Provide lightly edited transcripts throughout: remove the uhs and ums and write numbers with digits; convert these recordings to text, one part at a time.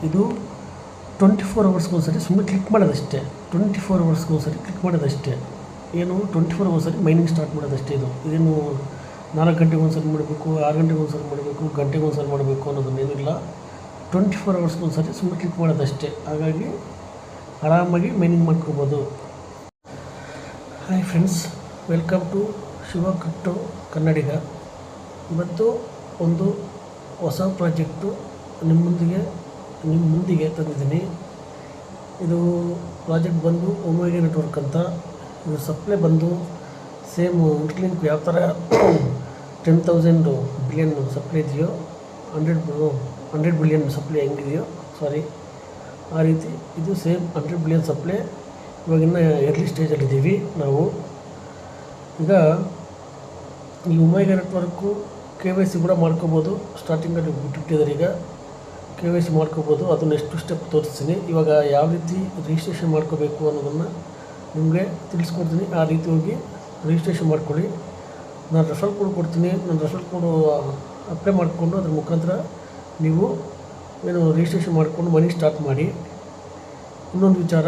ಇದು 24 ಅವರ್ಸ್ಗೊಂದ್ಸರಿ ಸುಮ್ಮನೆ click ಮಾಡೋದಷ್ಟೇ. 24 ಅವರ್ಸ್ಗೊಂದ್ಸರಿ click ಮಾಡೋದಷ್ಟೇ. ಏನು 24 ಅವರ್ಸರಿ ಮೈನಿಂಗ್ ಸ್ಟಾರ್ಟ್ ಮಾಡೋದಷ್ಟೇ. ಇದೇನು 4 ಗಂಟೆಗೆ ಒಂದ್ಸರಿ ಮಾಡಬೇಕು, 6 ಗಂಟೆಗೆ ಒಂದ್ಸರಿ ಮಾಡಬೇಕು, ಗಂಟೆಗೆ ಒಂದ್ಸರಿ ಮಾಡಬೇಕು ಅನ್ನೋದನ್ನೇನಿಲ್ಲ. 24 ಅವರ್ಸ್ಗೊಂದ್ಸರಿ ಸುಮ್ಮನೆ ಕ್ಲಿಕ್ ಮಾಡೋದಷ್ಟೇ. ಹಾಗಾಗಿ ಆರಾಮಾಗಿ ಮೈನಿಂಗ್ ಮಾಡ್ಕೋಬೋದು. Hi friends, welcome to Shiva crypto Kannadiga. ಇವತ್ತು ಒಂದು ಹೊಸ ಪ್ರಾಜೆಕ್ಟು ನಿಮ್ಮ ಮುಂದಿಗೆ ತಂದಿದ್ದೀನಿ. ಇದು ಪ್ರಾಜೆಕ್ಟ್ ಬಂದು ಒಮೆಗಾ ನೆಟ್ವರ್ಕ್ ಅಂತ. ಇದು ಸಪ್ಲೈ ಬಂದು ಸೇಮ್ ಇಂಟರ್ಲಿಂಕ್ ಯಾವ ಥರ 10,000 ಬಿಲಿಯನ್ ಸಪ್ಲೈ ಇದೆಯೋ, 100 ಬಿಲಿಯನ್ ಸಪ್ಲೈ ಹೆಂಗಿದೆಯೋ ಆ ರೀತಿ ಇದು ಸೇಮ್ 100 ಬಿಲಿಯನ್ ಸಪ್ಲೈ. ಇವಾಗಿನ್ನ ಎರ್ಲಿ ಸ್ಟೇಜಲ್ಲಿದ್ದೀವಿ ನಾವು. ಈಗ ಈ ಒಮೆಗಾ ನೆಟ್ವರ್ಕು KYC ಕೂಡ ಮಾಡ್ಕೋಬೋದು. ಸ್ಟಾರ್ಟಿಂಗಲ್ಲಿ ಬಿಟ್ಟಿದ್ದಾರೆ. ಈಗ KYC ಮಾಡ್ಕೋಬೋದು. ಅದನ್ನು ಎಷ್ಟು ಸ್ಟೆಪ್ ತೋರಿಸ್ತೀನಿ. ಇವಾಗ ಯಾವ ರೀತಿ ರಿಜಿಸ್ಟ್ರೇಷನ್ ಮಾಡ್ಕೋಬೇಕು ಅನ್ನೋದನ್ನು ನಿಮಗೆ ತಿಳಿಸ್ಕೊಡ್ತೀನಿ. ಆ ರೀತಿ ಹೋಗಿ ರಿಜಿಸ್ಟ್ರೇಷನ್ ಮಾಡ್ಕೊಳ್ಳಿ. ನಾನು ರೆಫರಲ್ ಕೋಡ್ ಕೊಡ್ತೀನಿ. ನಾನು ರೆಫರಲ್ ಕೋಡು ಅಪ್ಲೈ ಮಾಡಿಕೊಂಡು ಅದ್ರ ಮುಖಾಂತರ ನೀವು ಏನು ರಿಜಿಸ್ಟ್ರೇಷನ್ ಮಾಡಿಕೊಂಡು ಮನಿ ಸ್ಟಾರ್ಟ್ ಮಾಡಿ. ಇನ್ನೊಂದು ವಿಚಾರ,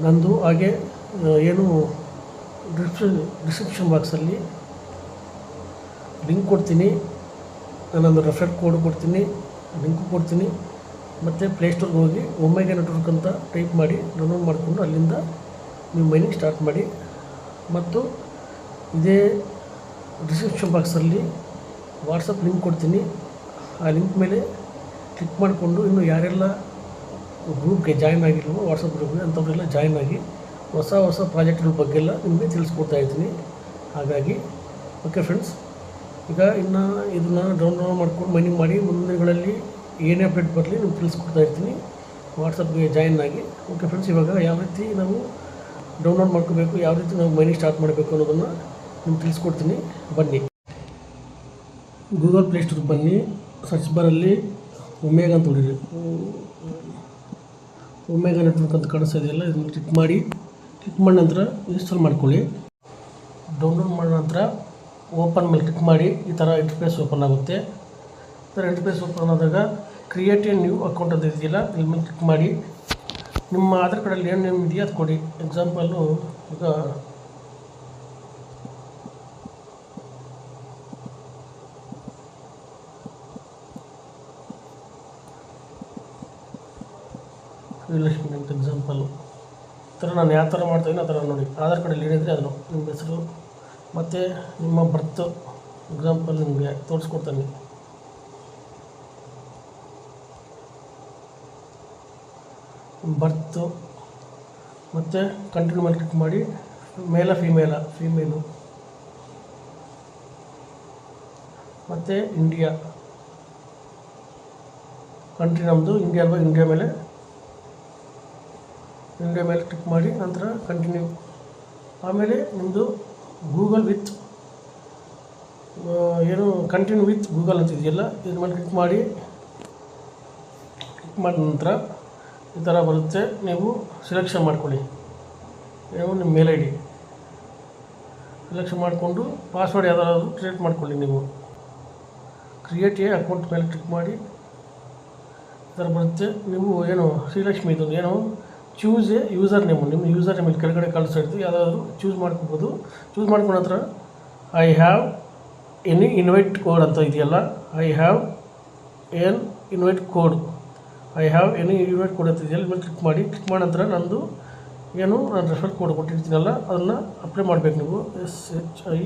ನಂದು ಹಾಗೆ ಏನು ಡಿಸ್ಕ್ರಿಪ್ಷನ್ ಬಾಕ್ಸಲ್ಲಿ ಲಿಂಕ್ ಕೊಡ್ತೀನಿ. ನಾನೊಂದು ರೆಫರಲ್ ಕೋಡ್ ಕೊಡ್ತೀನಿ, ಲಿಂಕು ಕೊಡ್ತೀನಿ. ಮತ್ತು ಪ್ಲೇಸ್ಟೋರ್ಗೆ ಹೋಗಿ ಒಮೆಗಾ ನೆಟ್ವರ್ಕ್ ಅಂತ ಟೈಪ್ ಮಾಡಿ ಡೌನ್ಲೋಡ್ ಮಾಡಿಕೊಂಡು ಅಲ್ಲಿಂದ ನೀವು ಮೈನಿಂಗ್ ಸ್ಟಾರ್ಟ್ ಮಾಡಿ. ಮತ್ತು ಇದೇ ಡಿಸ್ಕ್ರಿಪ್ಷನ್ ಬಾಕ್ಸಲ್ಲಿ ವಾಟ್ಸಪ್ ಲಿಂಕ್ ಕೊಡ್ತೀನಿ. ಆ ಲಿಂಕ್ ಮೇಲೆ ಕ್ಲಿಕ್ ಮಾಡಿಕೊಂಡು ಇನ್ನು ಯಾರೆಲ್ಲ ಗ್ರೂಪ್ಗೆ ಜಾಯ್ನ್ ಆಗಿಲ್ವೋ ವಾಟ್ಸಪ್ ಗ್ರೂಪ್ಗೆ ಅಂಥವರೆಲ್ಲ ಜಾಯ್ನ್ ಆಗಿ ಹೊಸ ಪ್ರಾಜೆಕ್ಟ್ಗಳ ಬಗ್ಗೆಲ್ಲ ನಿಮಗೆ ತಿಳಿಸ್ಕೊಡ್ತಾ ಇರ್ತೀನಿ. ಹಾಗಾಗಿ ಓಕೆ ಫ್ರೆಂಡ್ಸ್, ಈಗ ಇನ್ನು ಇದನ್ನು ಡೌನ್ಲೋಡ್ ಮಾಡ್ಕೊಂಡು ಮೈನಿಂಗ್ ಮಾಡಿ ಮುಂದಿನಗಳಲ್ಲಿ ಏನೇ ಅಪ್ಡೇಟ್ ಬರಲಿ ನಿಮ್ಗೆ ತಿಳಿಸ್ಕೊಡ್ತಾ ಇರ್ತೀನಿ. ವಾಟ್ಸಪ್ಗೆ ಜಾಯ್ನ್ ಆಗಿ. ಓಕೆ ಫ್ರೆಂಡ್ಸ್, ಇವಾಗ ಯಾವ ರೀತಿ ನಾವು ಡೌನ್ಲೋಡ್ ಮಾಡ್ಕೋಬೇಕು, ಯಾವ ರೀತಿ ನಾವು ಮೈನಿಂಗ್ ಸ್ಟಾರ್ಟ್ ಮಾಡಬೇಕು ಅನ್ನೋದನ್ನು ನಿಮ್ಗೆ ತಿಳಿಸ್ಕೊಡ್ತೀನಿ. ಬನ್ನಿ, ಗೂಗಲ್ ಪ್ಲೇಸ್ಟೋರ್ಗೆ ಬನ್ನಿ. ಸರ್ಚ್ ಬಾರಲ್ಲಿ ಒಮೆಗಾ ಅಂತ ಹೊಡೀರಿ. ಒಮೆಗಾ ನೆಟ್ವರ್ಕ್ ಅಂತ ಕಾಣಿಸ್ತಾ ಇದೆಯಲ್ಲ, ಇದನ್ನು ಕ್ಲಿಕ್ ಮಾಡಿ ನಂತರ ಇನ್ಸ್ಟಾಲ್ ಮಾಡ್ಕೊಳ್ಳಿ. ಡೌನ್ಲೋಡ್ ಮಾಡಿದ ನಂತರ ಓಪನ್ ಮೇಲೆ ಕ್ಲಿಕ್ ಮಾಡಿ. ಈ ಥರ ಇಂಟರ್ಫೇಸ್ ಓಪನ್ ಆಗುತ್ತೆ. ಈ ಥರ ಇಂಟರ್ಫೇಸ್ ಓಪನ್ ಆದಾಗ ಕ್ರಿಯೇಟ್ ಎ ನ್ಯೂ ಅಕೌಂಟ್ ಅಂತ ಇದೆಯಲ್ಲ, ಇಲ್ಲಿ ಮೇಲೆ ಕ್ಲಿಕ್ ಮಾಡಿ. ನಿಮ್ಮ ಆಧಾರ್ ಕಾರ್ಡಲ್ಲಿ ಏನು ನೇಮ್ ಇದೆಯಾ ಅದು ಕೊಡಿ. ಎಕ್ಸಾಂಪಲ್ಲು ಈಗ ಶ್ರೀಲಕ್ಷ್ಮಿ ಅಂತ ಎಕ್ಸಾಂಪಲ್ಲು. ಈ ಥರ ನಾನು ಯಾವ ಥರ ಮಾಡ್ತಾಯಿದ್ದೀನಿ ಆ ಥರ ನೋಡಿ. ಆಧಾರ್ ಕಾರ್ಡಲ್ಲಿ ಏನಿದ್ರೆ ಅದನ್ನು ನಿಮ್ಮ ಹೆಸರು ಮತ್ತು ನಿಮ್ಮ ಬರ್ತ್ ಎಕ್ಸಾಂಪಲ್ ನಿಮಗೆ ತೋರಿಸ್ಕೊಡ್ತಾನೆ. ಬರ್ತು ಮತ್ತು ಕಂಟಿನ್ಯೂ ಮಾಡಿ ಕ್ಲಿಕ್ ಮಾಡಿ. ಫೀಮೇಲು ಮತ್ತು ಇಂಡಿಯಾ ಕಂಟ್ರಿ ನಮ್ಮದು ಇಂಡಿಯಾ ಅಲ್ವಾ. ಇಂಡಿಯಾ ಮೇಲೆ ಕ್ಲಿಕ್ ಮಾಡಿ ನಂತರ ಕಂಟಿನ್ಯೂ. ಆಮೇಲೆ ನಿಮ್ಮದು ಗೂಗಲ್ ವಿತ್ ಏನು ಕಂಟಿನ್ಯೂ ವಿತ್ ಗೂಗಲ್ ಅಂತ ಇದೆಯಲ್ಲ, ಇದ್ರ ಮೇಲೆ ಕ್ಲಿಕ್ ಮಾಡಿ ನಂತರ ಈ ಥರ ಬರುತ್ತೆ. ನೀವು ಸೆಲೆಕ್ಷನ್ ಮಾಡ್ಕೊಳ್ಳಿ. ನೀವು ನಿಮ್ಮ ಮೇಲ್ ID ಸೆಲೆಕ್ಷನ್ ಮಾಡಿಕೊಂಡು ಪಾಸ್ವರ್ಡ್ ಯಾವುದಾದ್ರು ಕ್ರಿಯೇಟ್ ಮಾಡ್ಕೊಳ್ಳಿ. ನೀವು ಕ್ರಿಯೇಟ್ ಎ ಅಕೌಂಟ್ ಮೇಲೆ ಕ್ಲಿಕ್ ಮಾಡಿ ಈ ಥರ ಬರುತ್ತೆ. ನೀವು ಏನು ಶ್ರೀಲಕ್ಷ್ಮಿ ಇದು ಏನು ಚೂಸ್ ಎ ಯೂಸರ್ ನೇಮು, ನಿಮ್ಮ ಯೂಸರ್ ನೇಮ್ ಇಲ್ಲಿ ಕೆಳಗಡೆ ಕಳಿಸ್ತಾ ಇರ್ತೀವಿ. ಯಾವುದಾದ್ರು ಚೂಸ್ ಮಾಡ್ಕೋಬೋದು. ಚೂಸ್ ಮಾಡ್ಕೊಂಡ ನಂತರ I have any invite code ಅಂತ ಇದೆಯಲ್ಲ, I have an invite code ಅಂತ ಇದೆಯಲ್ಲ, ಮೇಲೆ ಕ್ಲಿಕ್ ಮಾಡಿ. ಕ್ಲಿಕ್ ಮಾಡಿದ ನಂತರ ನಂದು ಏನು ನಾನು ರೆಫರಲ್ ಕೋಡ್ ಕೊಟ್ಟಿರ್ತೀನಲ್ಲ ಅದನ್ನು ಅಪ್ಲೈ ಮಾಡಬೇಕು. ನೀವು SHIAKUMAR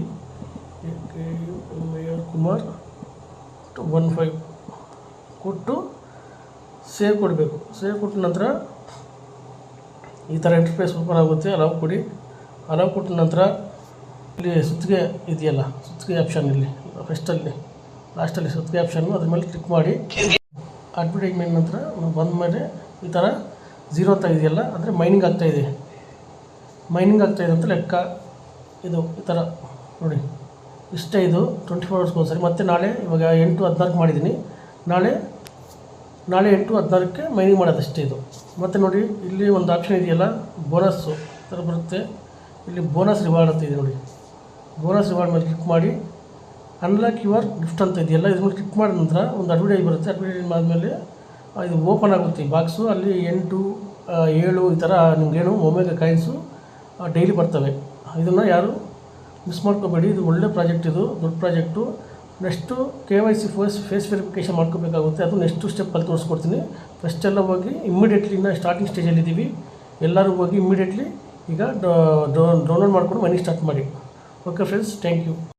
15 ಕೊಟ್ಟು ಸೇವ್ ಕೊಡಬೇಕು. ಸೇವ್ ಕೊಟ್ಟ ನಂತರ ಈ ಥರ ಇಂಟರ್ಫೇಸ್ ಓಪನ್ ಆಗುತ್ತೆ. ಅಲೌ ಕೊಡಿ. ಅಲೌ ಕೊಟ್ಟ ನಂತರ ಇಲ್ಲಿ ಸುತ್ತಿಗೆ ಇದೆಯಲ್ಲ, ಸುತ್ತಿಗೆ ಆಪ್ಷನ್ ಇಲ್ಲಿ ಫಸ್ಟಲ್ಲಿ ಲಾಸ್ಟಲ್ಲಿ ಸುತ್ತಿಗೆ ಆಪ್ಷನ್ನು ಅದ್ರ ಮೇಲೆ ಕ್ಲಿಕ್ ಮಾಡಿ. ಅಡ್ವರ್ಟೈಸ್ಮೆಂಟ್ ನಂತರ ಬಂದ ಮೇಲೆ ಈ ಥರ 0 ಅಂತ ಇದೆಯಲ್ಲ, ಅಂದರೆ ಮೈನಿಂಗ್ ಆಗ್ತಾಯಿದೆ ಅಂತ ಲೆಕ್ಕ. ಇದು ಈ ಥರ ನೋಡಿ, ಇಷ್ಟೇ. ಇದು 24 ಅವರ್ಸ್ಗೊಂದ್ಸರಿ. ಮತ್ತು ನಾಳೆ ಇವಾಗ 8:14 ಮಾಡಿದ್ದೀನಿ. ನಾಳೆ 8:14ಕ್ಕೆ ಮೈನಿಂಗ್ ಮಾಡೋದಷ್ಟೇ ಇದು. ಮತ್ತು ನೋಡಿ ಇಲ್ಲಿ ಒಂದು ಆಪ್ಷನ್ ಇದೆಯಲ್ಲ, ಬೋನಸ್ಸು ಈ ಥರ ಬರುತ್ತೆ. ಇಲ್ಲಿ ಬೋನಸ್ ರಿವಾರ್ಡ್ ಅಂತ ಇದೆ ನೋಡಿ. ಬೋನಸ್ ರಿವಾರ್ಡ್ ಮೇಲೆ ಕ್ಲಿಕ್ ಮಾಡಿ. ಅನ್ಲಾಕ್ ಯುವರ್ ಗಿಫ್ಟ್ ಅಂತ ಇದೆಯಲ್ಲ, ಇದ್ರ ಮೇಲೆ ಕ್ಲಿಕ್ ಮಾಡಿದ ನಂತರ ಒಂದು ಅಡ್ವರ್ಟೈಸ್ ಬರುತ್ತೆ. ಅಡ್ವರ್ಟೈಸ್ ಆದಮೇಲೆ ಇದು ಓಪನ್ ಆಗುತ್ತೆ ಈ ಬಾಕ್ಸು. ಅಲ್ಲಿ 8, 7 ಈ ಥರ ನಿಮಗೇನು ಒಮೆಗಾ ಕಾಯಿನ್ಸು ಡೈಲಿ ಬರ್ತವೆ. ಇದನ್ನು ಯಾರು ಮಿಸ್ ಮಾಡ್ಕೋಬೇಡಿ. ಇದು ಒಳ್ಳೆ ಪ್ರಾಜೆಕ್ಟ್, ಇದು ದೊಡ್ಡ project. Next KYC face verification ಮಾಡ್ಕೋಬೇಕಾಗುತ್ತೆ. ಅದು ನೆಕ್ಸ್ಟು ಸ್ಟೆಪ್ಪಲ್ಲಿ ತೋರಿಸ್ಕೊಡ್ತೀನಿ. ಫಸ್ಟ್ ಎಲ್ಲ ಹೋಗಿ ಇಮ್ಮಿಡಿಯೇಟ್ಲಿ ಇನ್ನು ಸ್ಟಾರ್ಟಿಂಗ್ ಸ್ಟೇಜಲ್ಲಿದ್ದೀವಿ. ಎಲ್ಲರೂ ಹೋಗಿ ಇಮ್ಮಿಡಿಯೇಟ್ಲಿ ಈಗ ಡೌನ್ಲೋಡ್ ಮಾಡಿಕೊಂಡು ಮನಿ ಸ್ಟಾರ್ಟ್ ಮಾಡಿ. Okay friends, thank you.